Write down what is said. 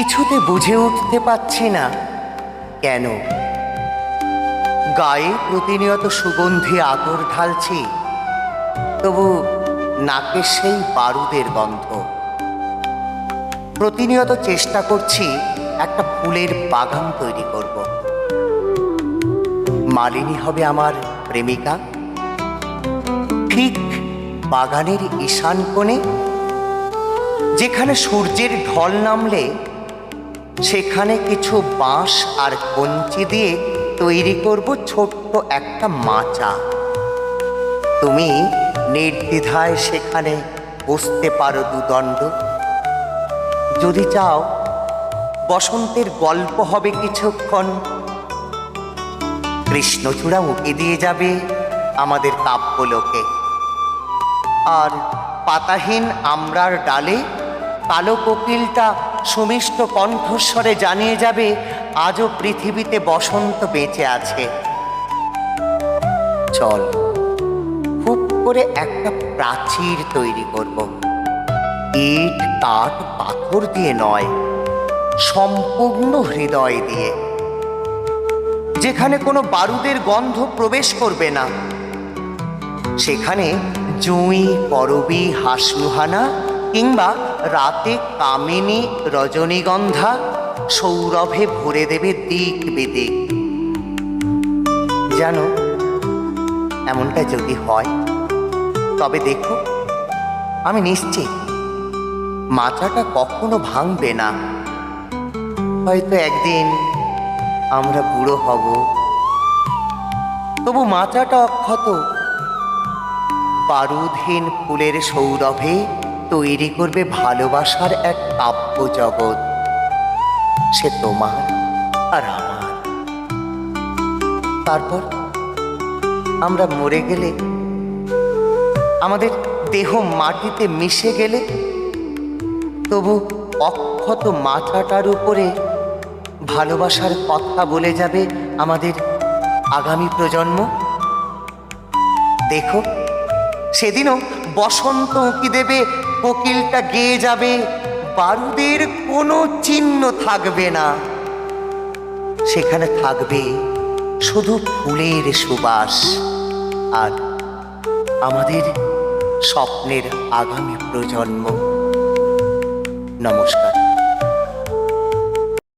কিছুতে বুঝে উঠতে পারছি না কেন গায়ে প্রতিনিয়ত সুগন্ধি আতর ঢালছি, তবু নাকে সেই বারুদের গন্ধ। প্রতিনিয়ত চেষ্টা করছি একটা ফুলের বাগান তৈরি করব। মালিনী হবে আমার প্রেমিকা। ঠিক বাগানের ঈশান কোণে, যেখানে সূর্যের ঢল নামলে সেখানে কিছু বাঁশ আর কঞ্চি দিয়ে তৈরি করব ছোট্ট একটা মাচা। তুমি নির্দ্বিধায় সেখানে বসতে পারো দুদণ্ড। যদি চাও বসন্তের গল্প হবে কিছুক্ষণ। কৃষ্ণচূড়া উঁকি দিয়ে যাবে আমাদের কাব্যলোকে, আর পাতাহীন আমড়ার ডালে কালো কোকিলটা সুমিষ্ট কণ্ঠস্বরে জানিয়ে যাবে আজও পৃথিবীতে বসন্ত বেঁচে আছে। চল খুব করে একটা প্রাচীর তৈরি করব, ইট কাঠ পাথর দিয়ে নয়, সম্পূর্ণ হৃদয় দিয়ে, যেখানে কোনো বারুদের গন্ধ প্রবেশ করবে না। সেখানে জুঁই করবী হাসনুহানা কিংবা রাতে কামিনী রজনীগন্ধা সৌরভে ভরে দেবে দিক বিদিক। জানো, এমনটা যদি হয় তবে দেখো, আমি নিশ্চিত মাচাটা কখনো ভাঙবে না। হয়তো একদিন আমরা বুড়ো হব, তবু মাচাটা অক্ষত। বারুদহীন ফুলের সৌরভে তৈরি করবে ভালোবাসার এক কাব্য জগৎ। সে তোমার আর আমার। তারপর আমরা মরে গেলে, আমাদের দেহ মাটিতে মিশে গেলে, তবু অক্ষত মাথাটার উপরে ভালোবাসার কথা বলে যাবে আমাদের আগামী প্রজন্ম। দেখো, সেদিনও বসন্ত উঁকি দেবে, কোকিলটা গেয়ে যাবে, বারুদের কোনো চিহ্ন থাকবে না। সেখানে থাকবে শুধু ফুলের সুবাস আর আমাদের স্বপ্নের আগামী প্রজন্ম। নমস্কার।